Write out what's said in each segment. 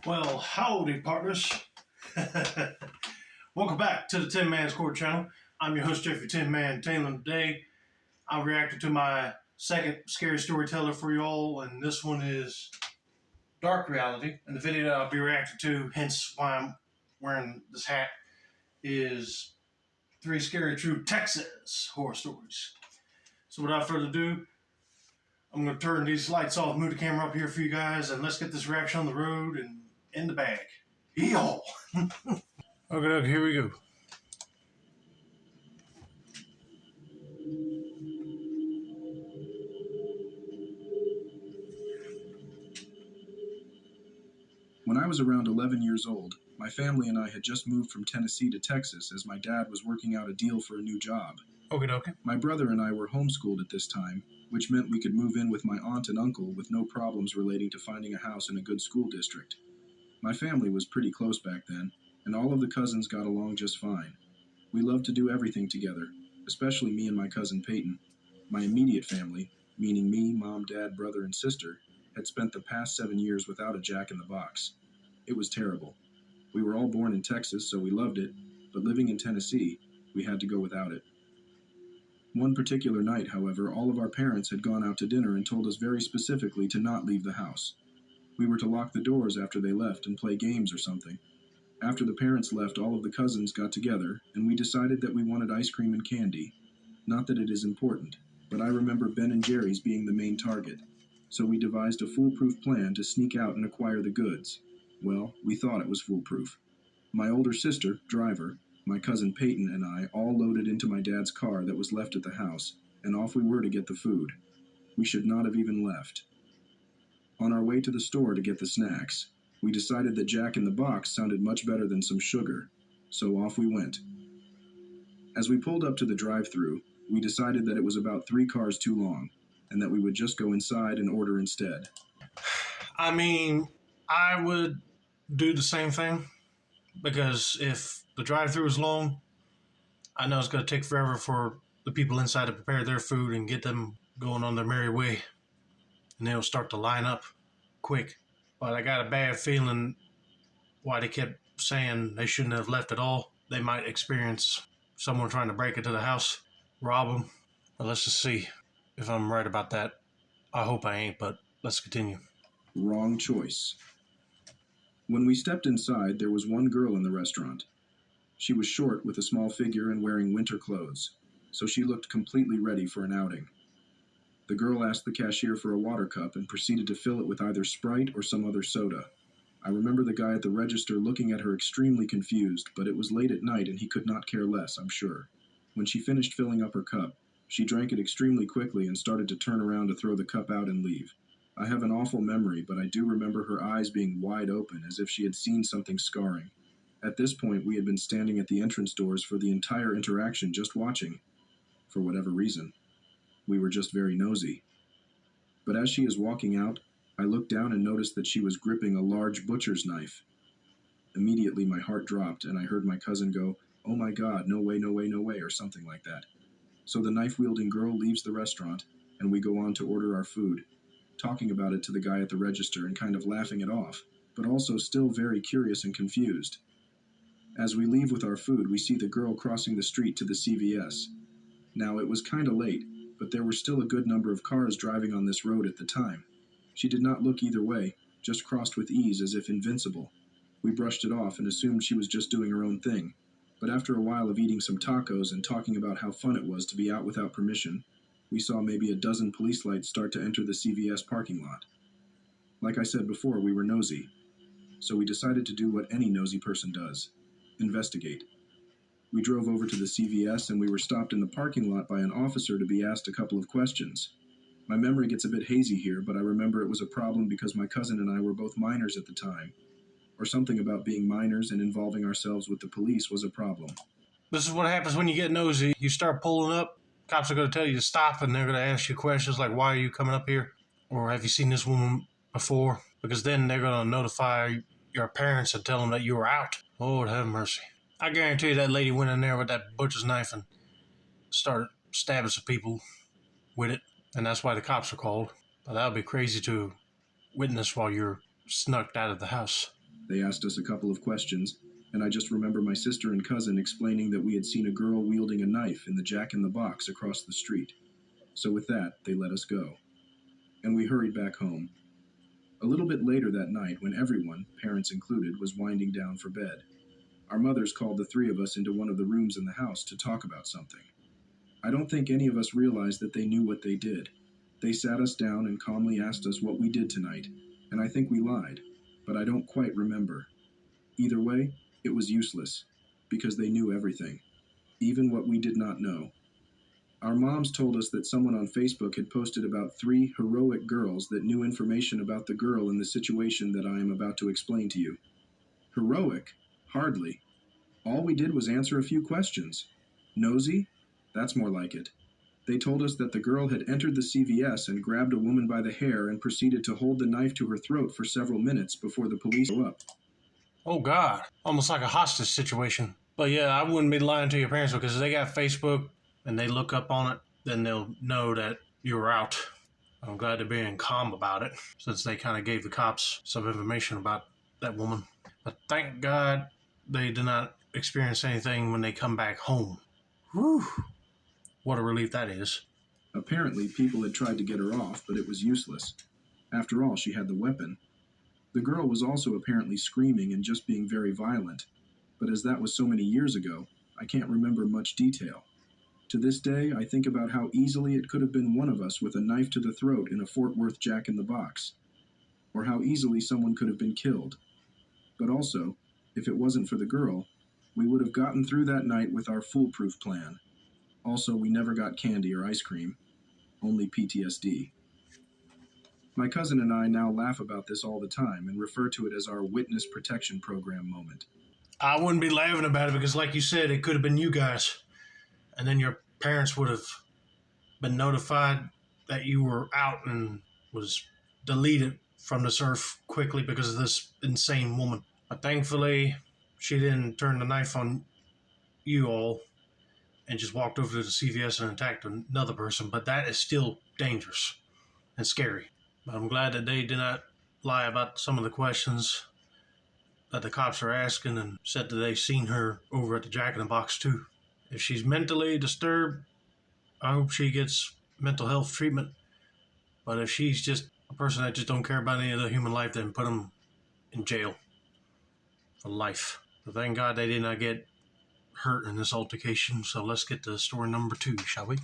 Well, howdy, partners. Welcome back to the Tin Man's Court channel. I'm your host, Jeffrey Tin Man Taylor. Today, I'm reacting to my second scary storyteller for you all, and this one is Dark Reality. And the video that I'll be reacting to, hence why I'm wearing this hat, is 3 Scary True Texas horror stories. So without further ado, I'm going to turn these lights off, move the camera up here for you guys, and let's get this reaction on the road and in the bag. Yeehaw! Okay, here we go. When I was around 11 years old, my family and I had just moved from Tennessee to Texas as my dad was working out a deal for a new job. Okay. My brother and I were homeschooled at this time, which meant we could move in with my aunt and uncle with no problems relating to finding a house in a good school district. My family was pretty close back then, and all of the cousins got along just fine. We loved to do everything together, especially me and my cousin Peyton. My immediate family, meaning me, mom, dad, brother, and sister, had spent the past 7 years without a Jack in the Box. It was terrible. We were all born in Texas, so we loved it, but living in Tennessee, we had to go without it. One particular night, however, all of our parents had gone out to dinner and told us very specifically to not leave the house. We were to lock the doors after they left and play games or something. After the parents left, all of the cousins got together, and we decided that we wanted ice cream and candy. Not that it is important, but I remember Ben and Jerry's being the main target. So we devised a foolproof plan to sneak out and acquire the goods. Well, we thought it was foolproof. My older sister, Driver, my cousin Peyton, and I all loaded into my dad's car that was left at the house, and off we were to get the food. We should not have even left. On our way to the store to get the snacks, we decided that Jack in the Box sounded much better than some sugar, so off we went. As we pulled up to the drive-thru, we decided that it was about 3 cars too long, and that we would just go inside and order instead. I mean, I would do the same thing, because if the drive-thru is long, I know it's going to take forever for the people inside to prepare their food and get them going on their merry way, and they'll start to line up quick. But I got a bad feeling why they kept saying they shouldn't have left at all. They might experience someone trying to break into the house, rob them. But let's just see if I'm right about that. I hope I ain't, but let's continue. Wrong choice. When we stepped inside, there was one girl in the restaurant. She was short with a small figure and wearing winter clothes, so she looked completely ready for an outing. The girl asked the cashier for a water cup and proceeded to fill it with either Sprite or some other soda. I remember the guy at the register looking at her extremely confused, but it was late at night and he could not care less, I'm sure. When she finished filling up her cup, she drank it extremely quickly and started to turn around to throw the cup out and leave. I have an awful memory, but I do remember her eyes being wide open as if she had seen something scarring. At this point, we had been standing at the entrance doors for the entire interaction just watching. For whatever reason. We were just very nosy. But as she is walking out, I looked down and noticed that she was gripping a large butcher's knife. Immediately my heart dropped and I heard my cousin go, "Oh my God, no way, no way, no way," or something like that. So the knife-wielding girl leaves the restaurant and we go on to order our food, talking about it to the guy at the register and kind of laughing it off, but also still very curious and confused. As we leave with our food, we see the girl crossing the street to the CVS. Now, it was kind of late, but there were still a good number of cars driving on this road at the time. She did not look either way, just crossed with ease as if invincible. We brushed it off and assumed she was just doing her own thing. But after a while of eating some tacos and talking about how fun it was to be out without permission, we saw maybe a dozen police lights start to enter the CVS parking lot. Like I said before, we were nosy. So we decided to do what any nosy person does. Investigate. We drove over to the CVS and we were stopped in the parking lot by an officer to be asked a couple of questions. My memory gets a bit hazy here, but I remember it was a problem because my cousin and I were both minors at the time. Or something about being minors and involving ourselves with the police was a problem. This is what happens when you get nosy. You start pulling up, cops are going to tell you to stop, and they're going to ask you questions like, why are you coming up here? Or have you seen this woman before? Because then they're going to notify your parents and tell them that you were out. Lord have mercy. I guarantee you that lady went in there with that butcher's knife and started stabbing some people with it, and that's why the cops are called. But that would be crazy to witness while you're snuck out of the house. They asked us a couple of questions, and I just remember my sister and cousin explaining that we had seen a girl wielding a knife in the Jack in the Box across the street. So with that, they let us go. And we hurried back home. A little bit later that night, when everyone, parents included, was winding down for bed, our mothers called the three of us into one of the rooms in the house to talk about something. I don't think any of us realized that they knew what they did. They sat us down and calmly asked us what we did tonight, and I think we lied, but I don't quite remember. Either way, it was useless, because they knew everything, even what we did not know. Our moms told us that someone on Facebook had posted about 3 heroic girls that knew information about the girl in the situation that I am about to explain to you. Heroic? Hardly. All we did was answer a few questions. Nosy? That's more like it. They told us that the girl had entered the CVS and grabbed a woman by the hair and proceeded to hold the knife to her throat for several minutes before the police showed up. Oh, God. Almost like a hostage situation. But yeah, I wouldn't be lying to your parents because if they got Facebook and they look up on it, then they'll know that you were out. I'm glad they're being calm about it since they kind of gave the cops some information about that woman. But thank God they did not experience anything when they come back home. Whew. What a relief that is. Apparently, people had tried to get her off, but it was useless. After all, she had the weapon. The girl was also apparently screaming and just being very violent, but as that was so many years ago, I can't remember much detail. To this day, I think about how easily it could have been one of us with a knife to the throat in a Fort Worth Jack in the Box, or how easily someone could have been killed. But also, if it wasn't for the girl, we would have gotten through that night with our foolproof plan. Also, we never got candy or ice cream, only PTSD. My cousin and I now laugh about this all the time and refer to it as our Witness Protection Program moment. I wouldn't be laughing about it because, like you said, it could have been you guys. And then your parents would have been notified that you were out and was deleted from this earth quickly because of this insane woman. But thankfully, she didn't turn the knife on you all and just walked over to the CVS and attacked another person. But that is still dangerous and scary. But I'm glad that they did not lie about some of the questions that the cops are asking and said that they seen her over at the Jack in the Box too. If she's mentally disturbed, I hope she gets mental health treatment. But if she's just a person that just don't care about any other human life, then put them in jail for life. But thank God they did not get hurt in this altercation. So let's get to story number 2, shall we?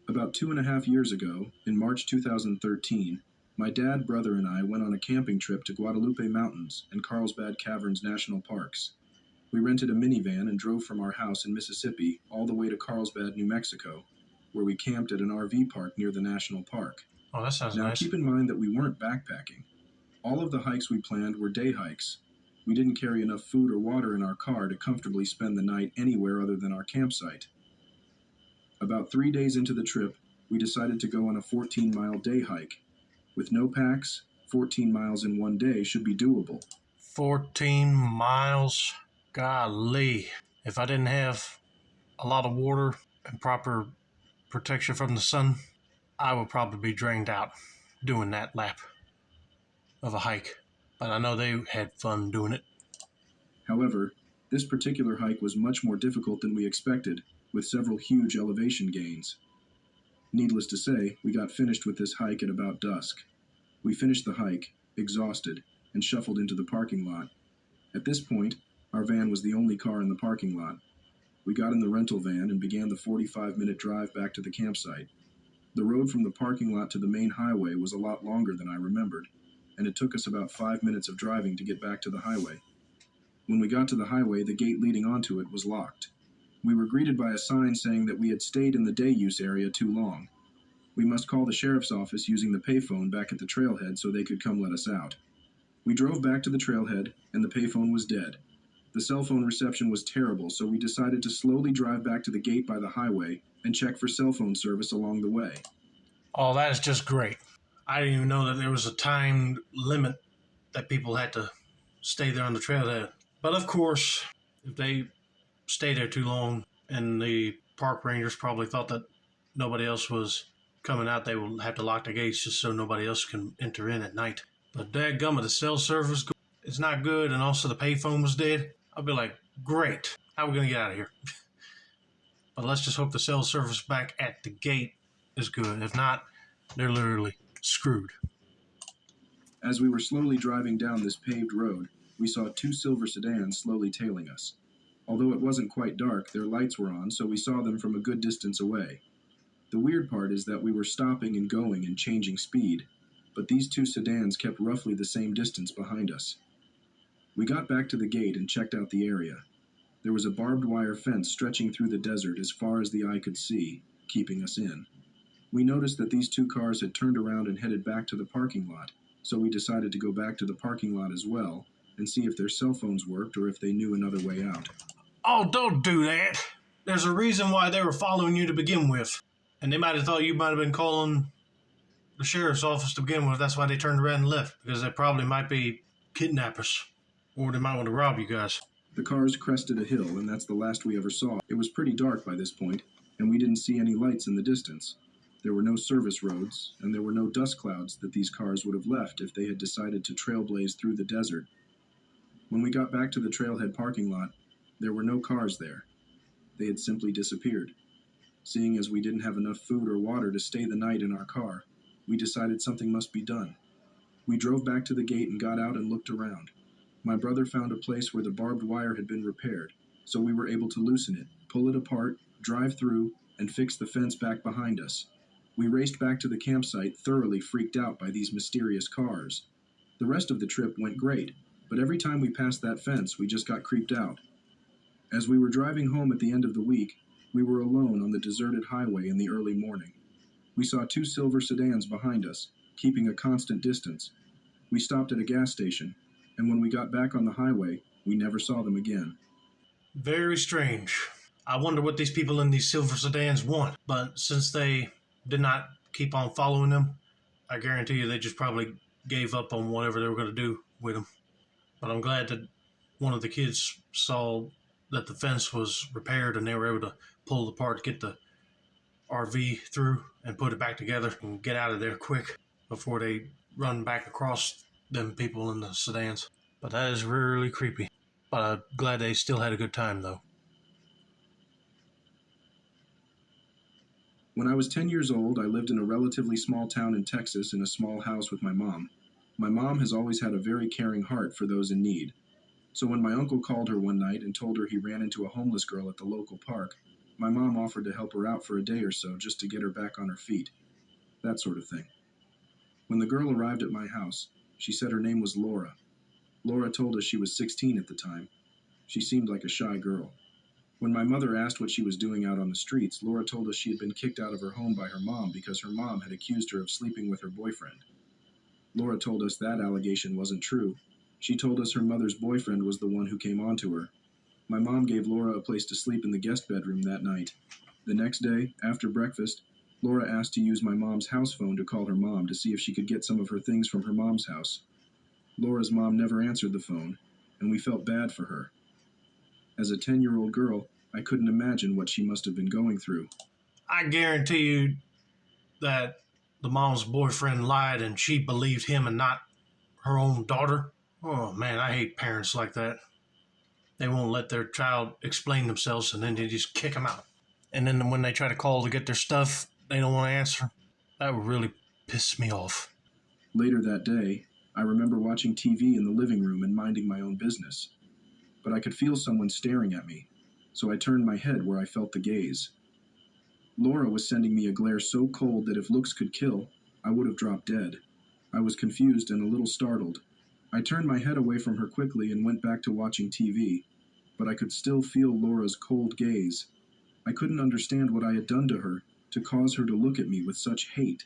About 2.5 years ago, in March 2013, my dad, brother, and I went on a camping trip to Guadalupe Mountains and Carlsbad Caverns National Parks. We rented a minivan and drove from our house in Mississippi all the way to Carlsbad, New Mexico, where we camped at an RV park near the national park. Oh, that sounds Now, nice. keep in mind that we weren't backpacking. All of the hikes we planned were day hikes. We didn't carry enough food or water in our car to comfortably spend the night anywhere other than our campsite. About 3 days into the trip, we decided to go on a 14-mile day hike. With no packs, 14 miles in one day should be doable. 14 miles? Golly. If I didn't have a lot of water and proper protection from the sun, I would probably be drained out doing that lap of a hike. But I know they had fun doing it. However, this particular hike was much more difficult than we expected, with several huge elevation gains. Needless to say, we got finished with this hike at about dusk. We finished the hike, exhausted, and shuffled into the parking lot. At this point, our van was the only car in the parking lot. We got in the rental van and began the 45-minute drive back to the campsite. The road from the parking lot to the main highway was a lot longer than I remembered, and it took us about 5 minutes of driving to get back to the highway. When we got to the highway, the gate leading onto it was locked. We were greeted by a sign saying that we had stayed in the day use area too long. We must call the sheriff's office using the payphone back at the trailhead so they could come let us out. We drove back to the trailhead, and the payphone was dead. The cell phone reception was terrible, so we decided to slowly drive back to the gate by the highway and check for cell phone service along the way. Oh, that is just great. I didn't even know that there was a time limit that people had to stay there on the trailhead. But of course, if they stay there too long, and the park rangers probably thought that nobody else was coming out, they will have to lock the gates just so nobody else can enter in at night. But dadgummit, the cell service is not good, and also the payphone was dead. I'll be like, great, how are we going to get out of here? But let's just hope the cell service back at the gate is good. If not, they're literally screwed. As we were slowly driving down this paved road, we saw 2 silver sedans slowly tailing us. Although it wasn't quite dark, their lights were on, so we saw them from a good distance away. The weird part is that we were stopping and going and changing speed, but these 2 sedans kept roughly the same distance behind us. We got back to the gate and checked out the area. There was a barbed wire fence stretching through the desert as far as the eye could see, keeping us in. We noticed that these 2 cars had turned around and headed back to the parking lot, so we decided to go back to the parking lot as well and see if their cell phones worked or if they knew another way out. Oh, don't do that. There's a reason why they were following you to begin with. And they might have thought you might have been calling the sheriff's office to begin with. That's why they turned around and left. Because they probably might be kidnappers. Or they might want to rob you guys. The cars crested a hill, and that's the last we ever saw. It was pretty dark by this point, and we didn't see any lights in the distance. There were no service roads, and there were no dust clouds that these cars would have left if they had decided to trailblaze through the desert. When we got back to the trailhead parking lot, there were no cars there. They had simply disappeared. Seeing as we didn't have enough food or water to stay the night in our car, we decided something must be done. We drove back to the gate and got out and looked around. My brother found a place where the barbed wire had been repaired, so we were able to loosen it, pull it apart, drive through, and fix the fence back behind us. We raced back to the campsite, thoroughly freaked out by these mysterious cars. The rest of the trip went great, but every time we passed that fence, we just got creeped out. As we were driving home at the end of the week, we were alone on the deserted highway in the early morning. We saw 2 silver sedans behind us, keeping a constant distance. We stopped at a gas station, and when we got back on the highway, we never saw them again. Very strange. I wonder what these people in these silver sedans want. But since they did not keep on following them, I guarantee you they just probably gave up on whatever they were going to do with them. But I'm glad that one of the kids saw that the fence was repaired and they were able to pull it apart, get the RV through and put it back together and get out of there quick before they run back across them people in the sedans. But that is really creepy. But I'm glad they still had a good time though. When I was 10 years old, I lived in a relatively small town in Texas in a small house with my mom. My mom has always had a very caring heart for those in need. So when my uncle called her one night and told her he ran into a homeless girl at the local park, my mom offered to help her out for a day or so just to get her back on her feet. That sort of thing. When the girl arrived at my house, she said her name was Laura. Laura told us she was 16 at the time. She seemed like a shy girl. When my mother asked what she was doing out on the streets, Laura told us she had been kicked out of her home by her mom because her mom had accused her of sleeping with her boyfriend. Laura told us that allegation wasn't true. She told us her mother's boyfriend was the one who came on to her. My mom gave Laura a place to sleep in the guest bedroom that night. The next day, after breakfast, Laura asked to use my mom's house phone to call her mom to see if she could get some of her things from her mom's house. Laura's mom never answered the phone, and we felt bad for her. As a 10-year-old girl, I couldn't imagine what she must have been going through. I guarantee you that the mom's boyfriend lied and she believed him and not her own daughter. Oh man, I hate parents like that. They won't let their child explain themselves and then they just kick them out. And then when they try to call to get their stuff, they don't want to answer. That would really piss me off. Later that day, I remember watching TV in the living room and minding my own business. But I could feel someone staring at me, so I turned my head where I felt the gaze. Laura was sending me a glare so cold that if looks could kill, I would have dropped dead. I was confused and a little startled. I turned my head away from her quickly and went back to watching TV, but I could still feel Laura's cold gaze. I couldn't understand what I had done to her to cause her to look at me with such hate.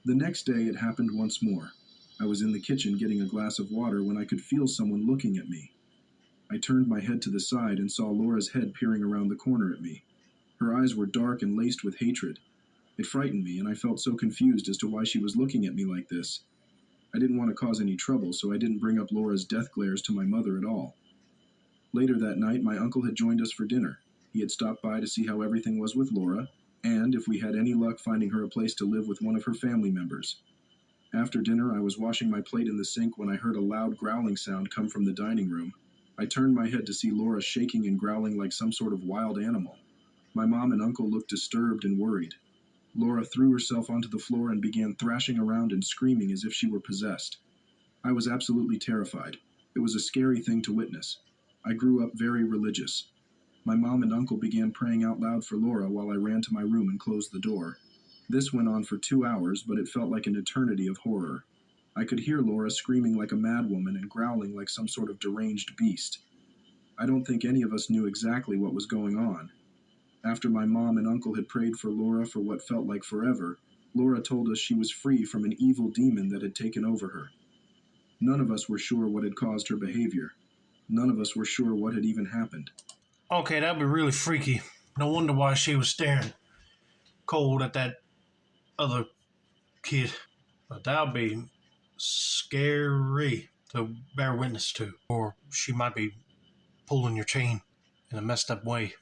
The next day it happened once more. I was in the kitchen getting a glass of water when I could feel someone looking at me. I turned my head to the side and saw Laura's head peering around the corner at me. Her eyes were dark and laced with hatred. It frightened me, and I felt so confused as to why she was looking at me like this. I didn't want to cause any trouble, so I didn't bring up Laura's death glares to my mother at all. Later that night, my uncle had joined us for dinner. He had stopped by to see how everything was with Laura, and, if we had any luck, finding her a place to live with one of her family members. After dinner, I was washing my plate in the sink when I heard a loud growling sound come from the dining room. I turned my head to see Laura shaking and growling like some sort of wild animal. My mom and uncle looked disturbed and worried. Laura threw herself onto the floor and began thrashing around and screaming as if she were possessed. I was absolutely terrified. It was a scary thing to witness. I grew up very religious. My mom and uncle began praying out loud for Laura while I ran to my room and closed the door. This went on for 2 hours, but it felt like an eternity of horror. I could hear Laura screaming like a madwoman and growling like some sort of deranged beast. I don't think any of us knew exactly what was going on. After my mom and uncle had prayed for Laura for what felt like forever, Laura told us she was free from an evil demon that had taken over her. None of us were sure what had caused her behavior. None of us were sure what had even happened. Okay, that'd be really freaky. No wonder why she was staring cold at that other kid. But that would be scary to bear witness to. Or she might be pulling your chain in a messed up way.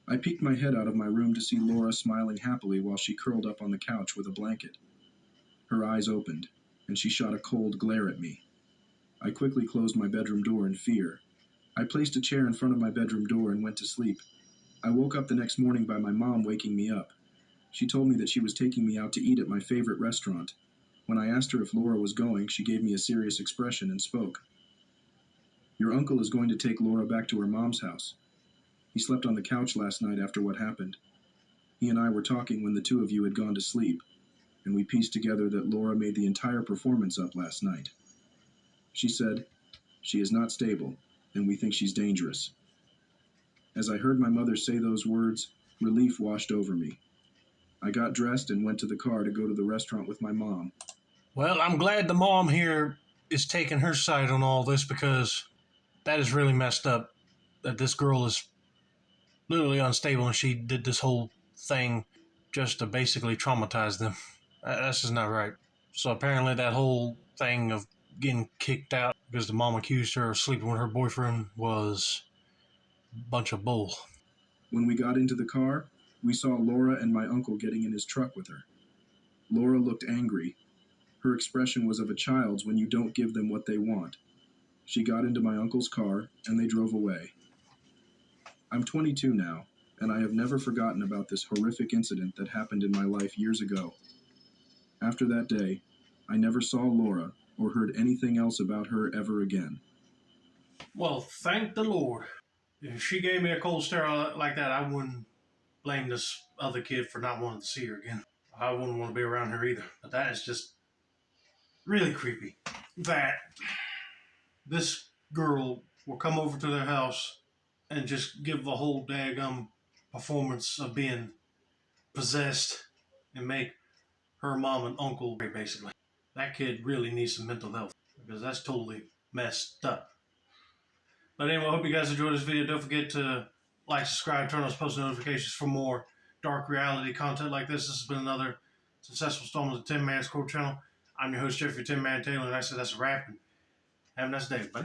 I peeked my head out of my room to see Laura smiling happily while she curled up on the couch with a blanket. Her eyes opened, and she shot a cold glare at me. I quickly closed my bedroom door in fear. I placed a chair in front of my bedroom door and went to sleep. I woke up the next morning by my mom waking me up. She told me that she was taking me out to eat at my favorite restaurant. When I asked her if Laura was going, she gave me a serious expression and spoke. "Your uncle is going to take Laura back to her mom's house. He slept on the couch last night after what happened. He and I were talking when the two of you had gone to sleep, and we pieced together that Laura made the entire performance up last night. She said, 'She is not stable, and we think she's dangerous.'" As I heard my mother say those words, relief washed over me. I got dressed and went to the car to go to the restaurant with my mom. Well, I'm glad the mom here is taking her side on all this, because that is really messed up. That this girl is literally unstable and she did this whole thing just to basically traumatize them. That's just not right. So apparently that whole thing of getting kicked out because the mom accused her of sleeping with her boyfriend was a bunch of bull. When we got into the car, we saw Laura and my uncle getting in his truck with her. Laura looked angry. Her expression was of a child's when you don't give them what they want. She got into my uncle's car, and they drove away. I'm 22 now, and I have never forgotten about this horrific incident that happened in my life years ago. After that day, I never saw Laura or heard anything else about her ever again. Well, thank the Lord. If she gave me a cold stare like that, I wouldn't blame this other kid for not wanting to see her again. I wouldn't want to be around her either. But that is just really creepy. That this girl will come over to their house and just give the whole daggum performance of being possessed and make her mom and uncle basically. That kid really needs some mental health, because that's totally messed up. But anyway, I hope you guys enjoyed this video. Don't forget to like, subscribe, turn on those post notifications for more dark reality content like this. This has been another successful installment of the 10 Man Score channel. I'm your host, Jeffrey 10 Man Taylor, and I said that's a wrap. Have a nice day, buddy.